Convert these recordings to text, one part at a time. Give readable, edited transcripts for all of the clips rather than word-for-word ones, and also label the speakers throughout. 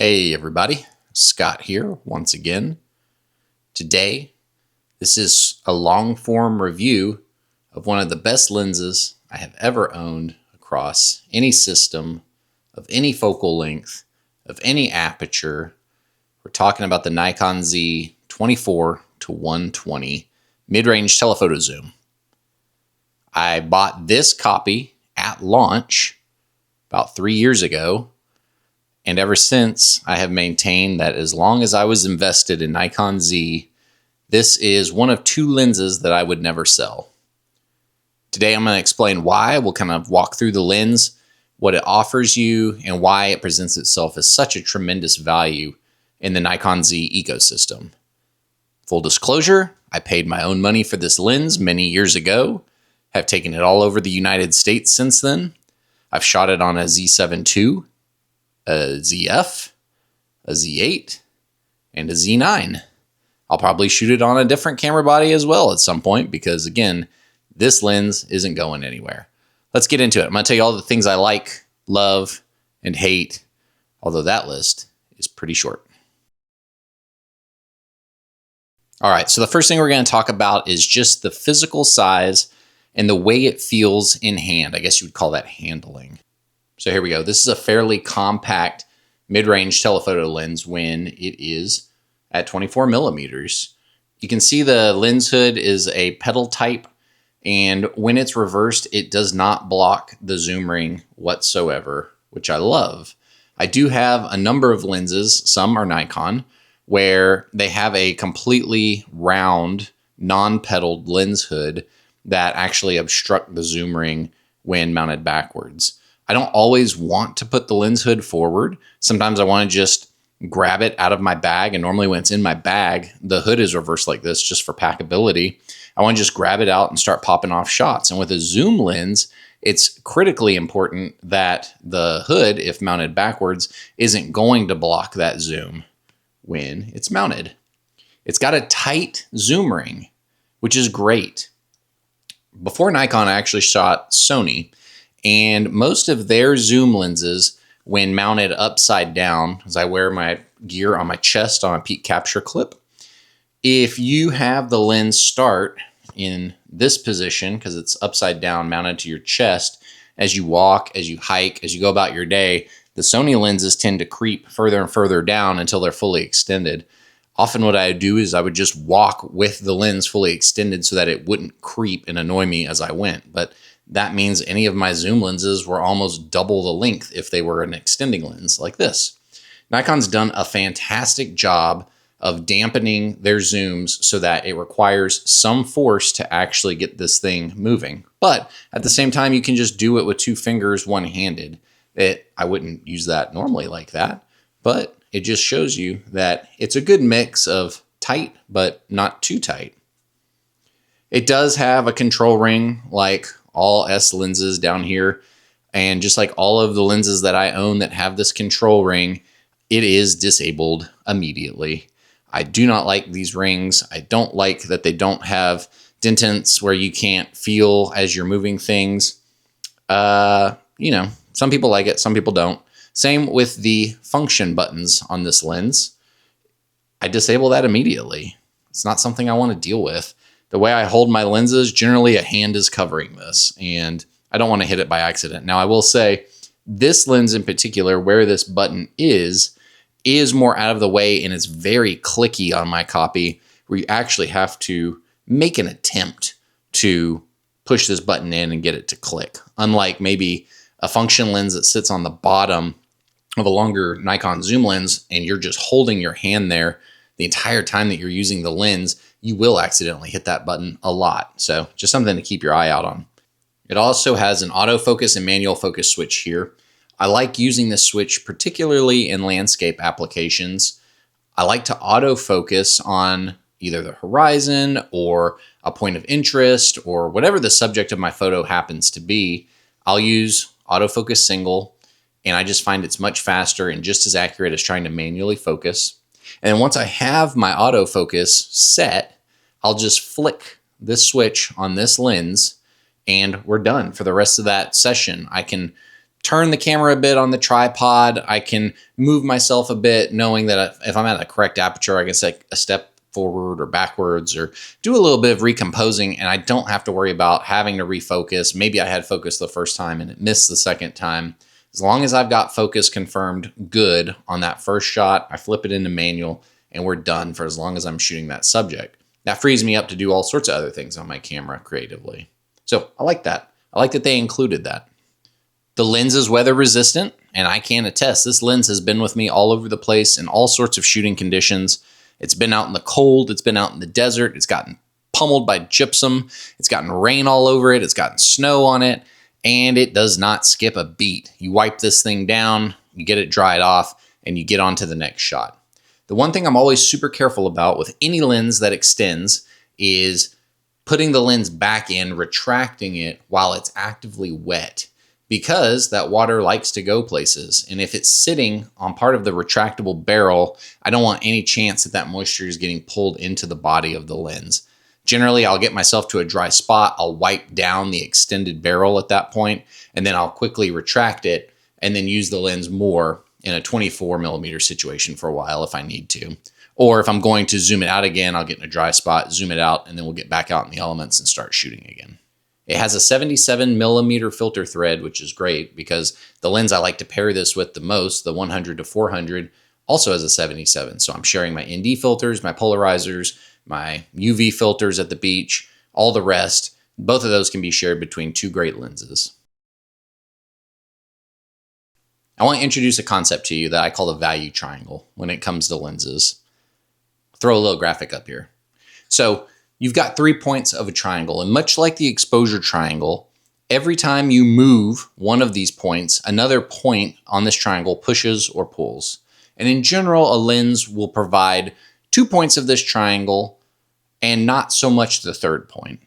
Speaker 1: Hey everybody, Scott here once again. Today, this is a long form review of one of the best lenses I have ever owned across any system, of any focal length, of any aperture. We're talking about the Nikon Z 24 to 120 mid-range telephoto zoom. I bought this copy at launch about 3 years ago. And ever since, I have maintained that as long as I was invested in Nikon Z, this is one of two lenses that I would never sell. Today, I'm going to explain why. We'll kind of walk through the lens, what it offers you, and why it presents itself as such a tremendous value in the Nikon Z ecosystem. Full disclosure, I paid my own money for this lens many years ago, have taken it all over the United States since then. I've shot it on a Z7 II, a ZF, a Z8, and a Z9. I'll probably shoot it on a different camera body as well at some point because, again, this lens isn't going anywhere. Let's get into it. I'm going to tell you all the things I like, love, and hate, although that list is pretty short. All right, so the first thing we're going to talk about is just the physical size and the way it feels in hand. I guess you would call that handling. So here we go. This is a fairly compact mid-range telephoto lens when it is at 24 millimeters. You can see the lens hood is a pedal type, and when it's reversed, it does not block the zoom ring whatsoever, which I love. I do have a number of lenses, some are Nikon, where they have a completely round, non-pedaled lens hood that actually obstruct the zoom ring when mounted backwards. I don't always want to put the lens hood forward. Sometimes I want to just grab it out of my bag. And normally when it's in my bag, the hood is reversed like this just for packability. I want to just grab it out and start popping off shots. And with a zoom lens, it's critically important that the hood, if mounted backwards, isn't going to block that zoom when it's mounted. It's got a tight zoom ring, which is great. Before Nikon, I actually shot Sony. And most of their zoom lenses, when mounted upside down, as I wear my gear on my chest on a peak capture clip, if you have the lens start in this position, because it's upside down mounted to your chest, as you walk, as you hike, as you go about your day, the Sony lenses tend to creep further and further down until they're fully extended. Often what I would do is I would just walk with the lens fully extended so that it wouldn't creep and annoy me as I went. But that means any of my zoom lenses were almost double the length if they were an extending lens like this. Nikon's done a fantastic job of dampening their zooms so that it requires some force to actually get this thing moving. But at the same time, you can just do it with two fingers, one-handed. I wouldn't use that normally like that, but it just shows you that it's a good mix of tight, but not too tight. It does have a control ring like all S lenses down here. And just like all of the lenses that I own that have this control ring, it is disabled immediately. I do not like these rings. I don't like that they don't have dentants where you can't feel as you're moving things. Some people like it, some people don't. Same with the function buttons on this lens. I disable that immediately. It's not something I want to deal with. The way I hold my lenses, generally a hand is covering this, and I don't want to hit it by accident. Now, I will say this lens in particular, where this button is more out of the way, and it's very clicky on my copy, where you actually have to make an attempt to push this button in and get it to click. Unlike maybe a function lens that sits on the bottom of a longer Nikon zoom lens, and you're just holding your hand there the entire time that you're using the lens, you will accidentally hit that button a lot. So just something to keep your eye out on. It also has an autofocus and manual focus switch here. I like using this switch particularly in landscape applications. I like to autofocus on either the horizon or a point of interest or whatever the subject of my photo happens to be. I'll use autofocus single, and I just find it's much faster and just as accurate as trying to manually focus. And then once I have my autofocus set, I'll just flick this switch on this lens and we're done for the rest of that session. I can turn the camera a bit on the tripod. I can move myself a bit, knowing that if I'm at the correct aperture, I can take a step forward or backwards or do a little bit of recomposing, and I don't have to worry about having to refocus. Maybe I had focus the first time and it missed the second time. As long as I've got focus confirmed good on that first shot, I flip it into manual and we're done for as long as I'm shooting that subject. That frees me up to do all sorts of other things on my camera creatively. So I like that. I like that they included that. The lens is weather resistant, and I can attest this lens has been with me all over the place in all sorts of shooting conditions. It's been out in the cold, it's been out in the desert, it's gotten pummeled by gypsum, it's gotten rain all over it, it's gotten snow on it, and it does not skip a beat. You wipe this thing down, you get it dried off, and you get on to the next shot. The one thing I'm always super careful about with any lens that extends is putting the lens back in, retracting it while it's actively wet, because that water likes to go places. And if it's sitting on part of the retractable barrel, I don't want any chance that that moisture is getting pulled into the body of the lens. Generally, I'll get myself to a dry spot, I'll wipe down the extended barrel at that point, and then I'll quickly retract it and then use the lens more in a 24mm situation for a while if I need to. Or if I'm going to zoom it out again, I'll get in a dry spot, zoom it out, and then we'll get back out in the elements and start shooting again. It has a 77mm filter thread, which is great because the lens I like to pair this with the most, the 100-400, also has a 77. So I'm sharing my ND filters, my polarizers, my UV filters at the beach, all the rest. Both of those can be shared between two great lenses. I want to introduce a concept to you that I call the value triangle when it comes to lenses. Throw a little graphic up here. So you've got 3 points of a triangle, and much like the exposure triangle, every time you move one of these points, another point on this triangle pushes or pulls. And in general, a lens will provide 2 points of this triangle and not so much the third point.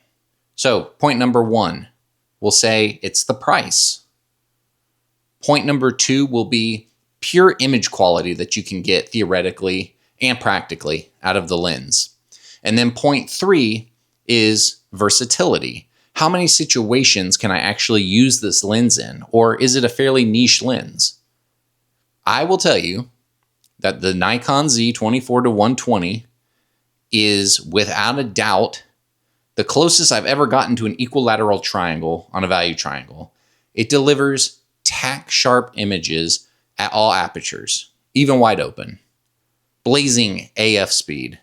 Speaker 1: So point number 1, we'll say it's the price. Point number 2 will be pure image quality that you can get theoretically and practically out of the lens. And then point 3 is versatility. How many situations can I actually use this lens in? Or is it a fairly niche lens? I will tell you that the Nikon Z 24-120 is without a doubt the closest I've ever gotten to an equilateral triangle on a value triangle. It delivers tack sharp images at all apertures, even wide open. Blazing AF speed.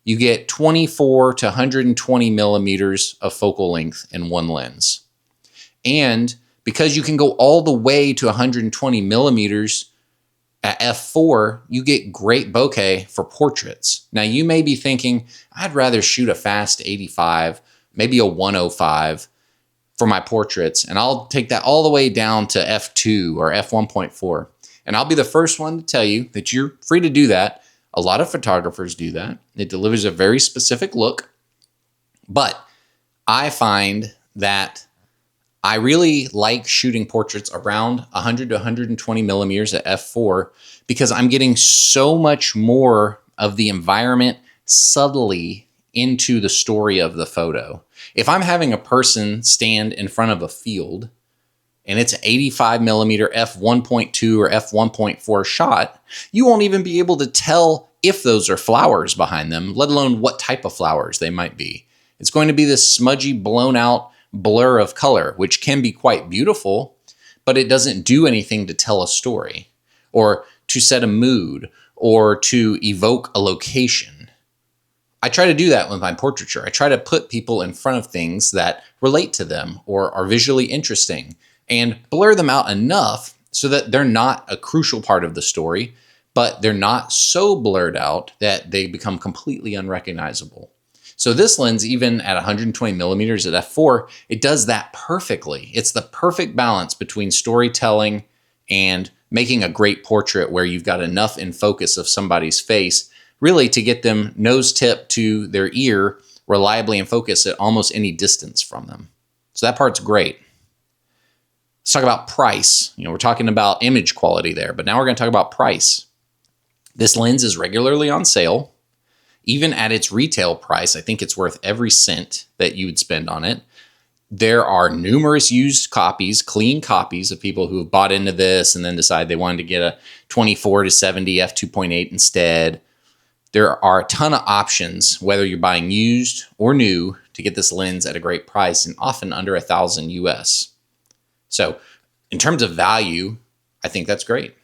Speaker 1: You get 24 to 120 millimeters of focal length in one lens. And because you can go all the way to 120 millimeters at f4, you get great bokeh for portraits. Now you may be thinking, I'd rather shoot a fast 85, maybe a 105 for my portraits, and I'll take that all the way down to f2 or f1.4. And I'll be the first one to tell you that you're free to do that. A lot of photographers do that. It delivers a very specific look. But I find that I really like shooting portraits around 100 to 120 millimeters at f4 because I'm getting so much more of the environment subtly into the story of the photo. If I'm having a person stand in front of a field and it's an 85 millimeter f1.2 or f1.4 shot, you won't even be able to tell if those are flowers behind them, let alone what type of flowers they might be. It's going to be this smudgy, blown out blur of color, which can be quite beautiful, but it doesn't do anything to tell a story or to set a mood or to evoke a location. I try to do that with my portraiture. I try to put people in front of things that relate to them or are visually interesting and blur them out enough so that they're not a crucial part of the story, but they're not so blurred out that they become completely unrecognizable. So this lens, even at 120 millimeters at f4, it does that perfectly. It's the perfect balance between storytelling and making a great portrait where you've got enough in focus of somebody's face really to get them nose tip to their ear reliably in focus at almost any distance from them. So that part's great. Let's talk about price. We're talking about image quality there, but now we're going to talk about price. This lens is regularly on sale. Even at its retail price, I think it's worth every cent that you would spend on it. There are numerous used copies, clean copies of people who have bought into this and then decide they wanted to get a 24-70 f2.8 instead. There are a ton of options, whether you're buying used or new, to get this lens at a great price and often under $1,000 US. So in terms of value, I think that's great.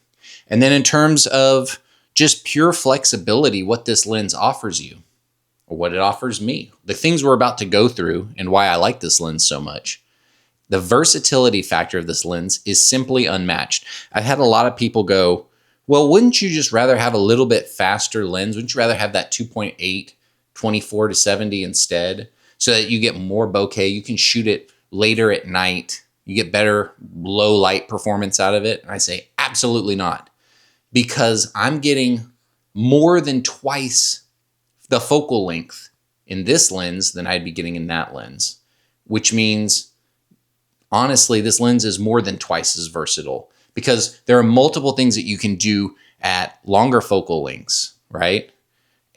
Speaker 1: And then in terms of just pure flexibility, what this lens offers you, or what it offers me, the things we're about to go through and why I like this lens so much. The versatility factor of this lens is simply unmatched. I've had a lot of people go, well, wouldn't you just rather have a little bit faster lens? Wouldn't you rather have that 2.8 24-70 instead so that you get more bokeh? You can shoot it later at night. You get better low light performance out of it. And I say, absolutely not, because I'm getting more than twice the focal length in this lens than I'd be getting in that lens, which means, honestly, this lens is more than twice as versatile because there are multiple things that you can do at longer focal lengths, right?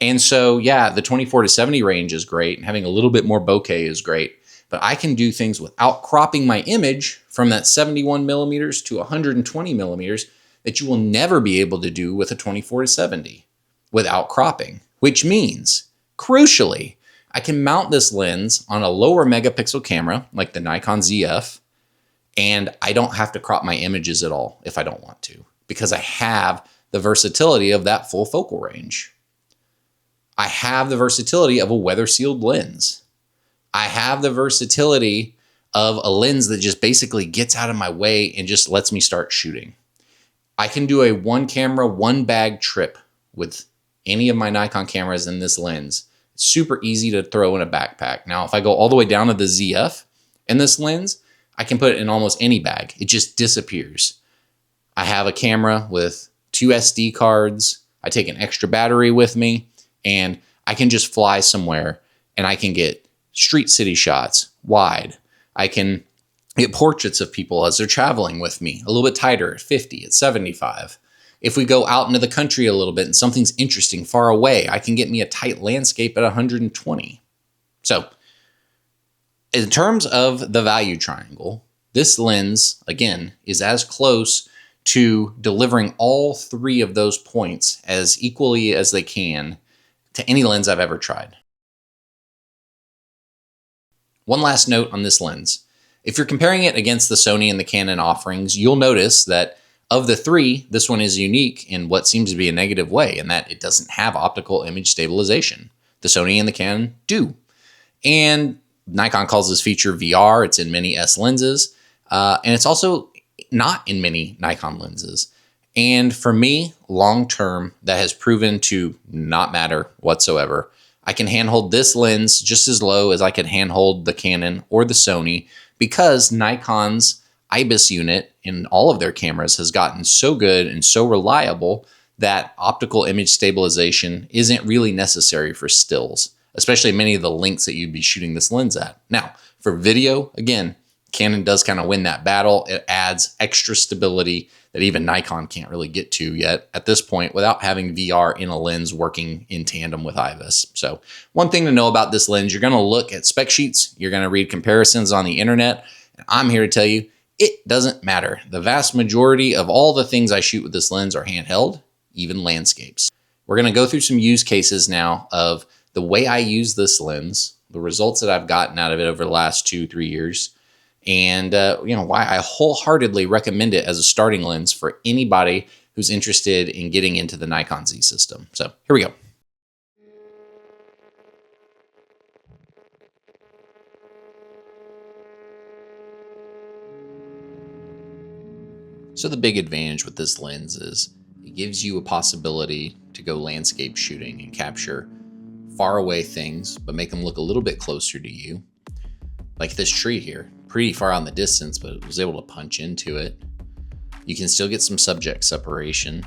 Speaker 1: And so, yeah, the 24-70 range is great, and having a little bit more bokeh is great, but I can do things without cropping my image from that 71 millimeters to 120 millimeters that you will never be able to do with a 24-70 without cropping, which means, crucially, I can mount this lens on a lower megapixel camera like the Nikon ZF, and I don't have to crop my images at all if I don't want to, because I have the versatility of that full focal range. I have the versatility of a weather-sealed lens. I have the versatility of a lens that just basically gets out of my way and just lets me start shooting. I can do a one camera, one bag trip with any of my Nikon cameras in this lens. It's super easy to throw in a backpack. Now, if I go all the way down to the ZF in this lens, I can put it in almost any bag. It just disappears. I have a camera with 2 SD cards. I take an extra battery with me, and I can just fly somewhere and I can get street city shots wide. I can get portraits of people as they're traveling with me, a little bit tighter at 50, at 75. If we go out into the country a little bit and something's interesting far away, I can get me a tight landscape at 120. So in terms of the value triangle, this lens, again, is as close to delivering all three of those points as equally as they can to any lens I've ever tried. One last note on this lens. If you're comparing it against the Sony and the Canon offerings, you'll notice that of the three, this one is unique in what seems to be a negative way, in that it doesn't have optical image stabilization. The Sony and the Canon do. And Nikon calls this feature VR. It's in many S lenses. And it's also not in many Nikon lenses. And for me, long-term, that has proven to not matter whatsoever. I can handhold this lens just as low as I can handhold the Canon or the Sony, because Nikon's IBIS unit in all of their cameras has gotten so good and so reliable that optical image stabilization isn't really necessary for stills, especially many of the lengths that you'd be shooting this lens at. Now, for video, again, Canon does kind of win that battle. It adds extra stability that even Nikon can't really get to yet at this point without having VR in a lens working in tandem with IBIS. So one thing to know about this lens, you're going to look at spec sheets, you're going to read comparisons on the internet, and I'm here to tell you, it doesn't matter. The vast majority of all the things I shoot with this lens are handheld, even landscapes. We're going to go through some use cases now of the way I use this lens, the results that I've gotten out of it over the last 2-3 years, and why I wholeheartedly recommend it as a starting lens for anybody who's interested in getting into the Nikon Z system. So here we go. So the big advantage with this lens is it gives you a possibility to go landscape shooting and capture far away things, but make them look a little bit closer to you. Like this tree here, pretty far on the distance, but it was able to punch into it. You can still get some subject separation,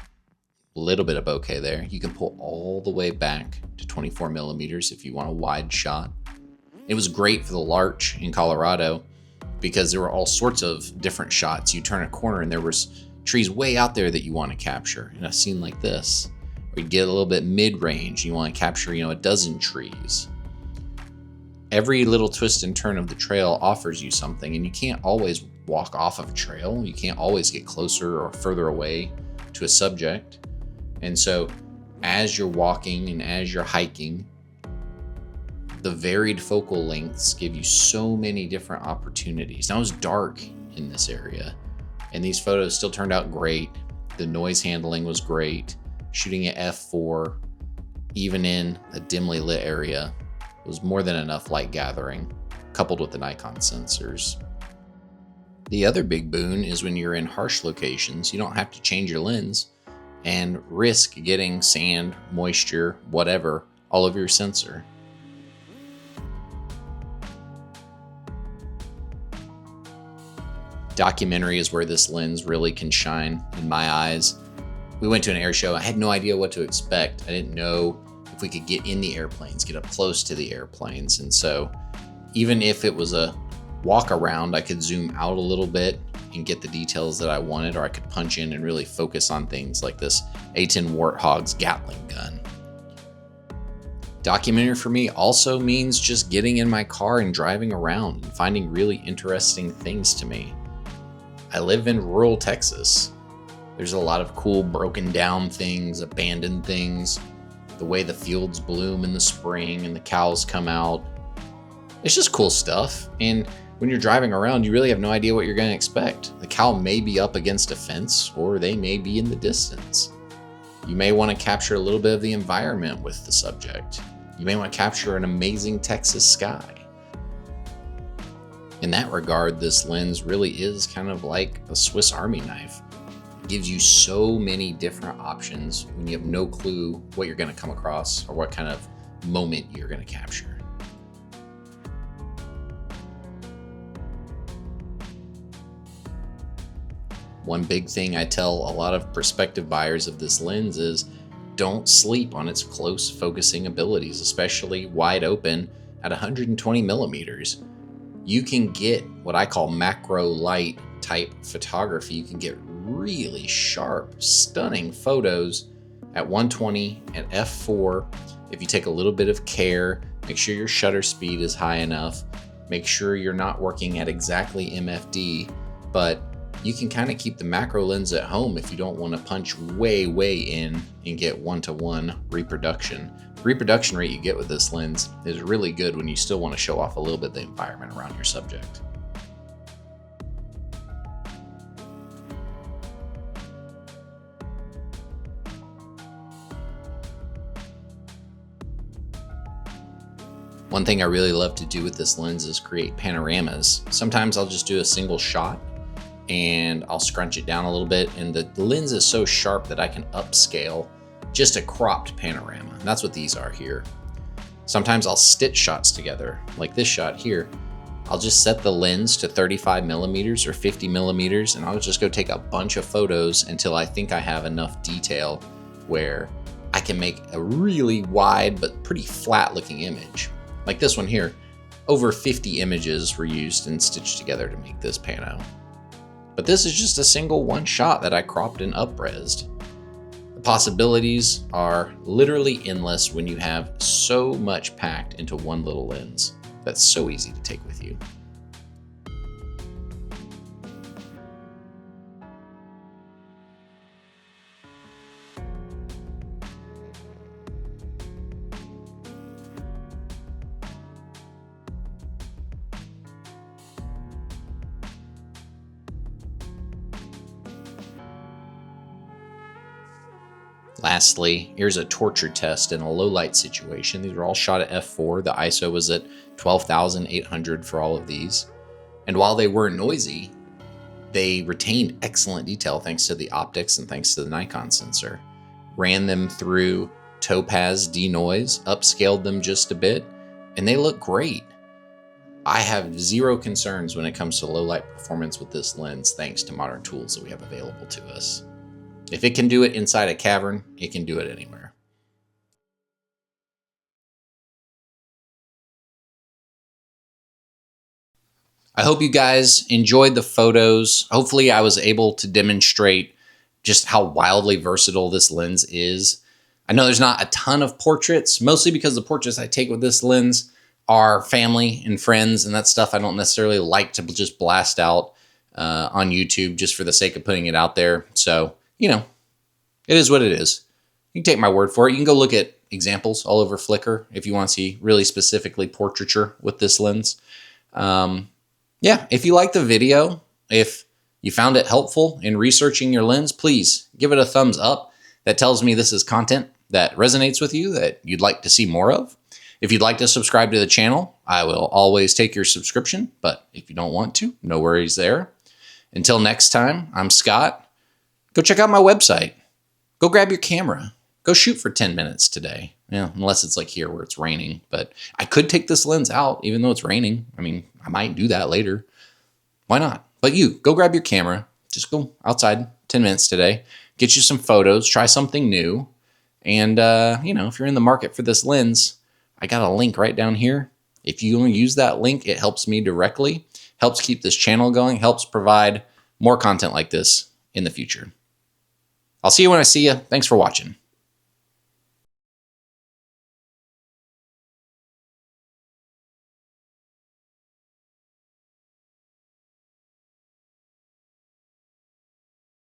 Speaker 1: a little bit of bokeh there. You can pull all the way back to 24 millimeters if you want a wide shot. It was great for the larch in Colorado because there were all sorts of different shots. You turn a corner and there was trees way out there that you want to capture in a scene like this. Or you get a little bit mid-range, you want to capture, a dozen trees. Every little twist and turn of the trail offers you something, and you can't always walk off of a trail. You can't always get closer or further away to a subject. And so as you're walking and as you're hiking, the varied focal lengths give you so many different opportunities. Now it was dark in this area, and these photos still turned out great. The noise handling was great. Shooting at f4, even in a dimly lit area, was more than enough light gathering, coupled with the Nikon sensors. The other big boon is when you're in harsh locations, you don't have to change your lens and risk getting sand, moisture, whatever, all over your sensor. Documentary is where this lens really can shine in my eyes. We went to an air show. I had no idea what to expect. I didn't know if we could get in the airplanes, get up close to the airplanes. And so even if it was a walk around, I could zoom out a little bit and get the details that I wanted, or I could punch in and really focus on things like this A10 Warthog's Gatling gun. Documentary for me also means just getting in my car and driving around and finding really interesting things to me. I live in rural Texas. There's a lot of cool broken down things, abandoned things, the way the fields bloom in the spring and the cows come out. It's just cool stuff. And when you're driving around, you really have no idea what you're going to expect. The cow may be up against a fence, or they may be in the distance. You may want to capture a little bit of the environment with the subject. You may want to capture an amazing Texas sky. In that regard, this lens really is kind of like a Swiss Army knife. It gives you so many different options when you have no clue what you're going to come across or what kind of moment you're going to capture. One big thing I tell a lot of prospective buyers of this lens is don't sleep on its close focusing abilities, especially wide open at 120 millimeters. You can get what I call macro light type photography. You can get really sharp, stunning photos at 120 at f4 if you take a little bit of care. Make sure your shutter speed is high enough. Make sure you're not working at exactly MFD, but you can kind of keep the macro lens at home if you don't want to punch way in and get one-to-one reproduction. The reproduction rate you get with this lens is really good when you still want to show off a little bit of the environment around your subject. One thing I really love to do with this lens is create panoramas. Sometimes I'll just do a single shot and I'll scrunch it down a little bit, and the lens is so sharp that I can upscale just a cropped panorama. And that's what these are here. Sometimes I'll stitch shots together, like this shot here. I'll just set the lens to 35 millimeters or 50 millimeters, and I'll just go take a bunch of photos until I think I have enough detail where I can make a really wide but pretty flat looking image. Like this one here, over 50 images were used and stitched together to make this pano. But this is just a single one shot that I cropped and up-resed. The possibilities are literally endless when you have so much packed into one little lens that's so easy to take with you. Lastly, here's a torture test in a low light situation. These are all shot at f4. The ISO was at 12,800 for all of these. And while they were noisy, they retained excellent detail thanks to the optics and thanks to the Nikon sensor. Ran them through Topaz denoise, upscaled them just a bit, and they look great. I have zero concerns when it comes to low light performance with this lens thanks to modern tools that we have available to us. If it can do it inside a cavern, it can do it anywhere. I hope you guys enjoyed the photos. Hopefully I was able to demonstrate just how wildly versatile this lens is. I know there's not a ton of portraits, mostly because the portraits I take with this lens are family and friends and that stuff. I don't necessarily like to just blast out on YouTube just for the sake of putting it out there. So, you know, it is what it is. You can take my word for it. You can go look at examples all over Flickr if you want to see really specifically portraiture with this lens. Yeah, if you like the video, if you found it helpful in researching your lens, please give it a thumbs up. That tells me this is content that resonates with you, that you'd like to see more of. If you'd like to subscribe to the channel, I will always take your subscription, but if you don't want to, no worries there. Until next time, I'm Scott. Go check out my website. Go grab your camera. Go shoot for 10 minutes today. Yeah, unless it's like here where it's raining. But I could take this lens out even though it's raining. I mean, I might do that later. Why not? But you, go grab your camera. Just go outside 10 minutes today. Get you some photos. Try something new. And, you know, if you're in the market for this lens, I got a link right down here. If you use that link, it helps me directly. Helps keep this channel going. Helps provide more content like this in the future. I'll see you when I see you. Thanks for watching.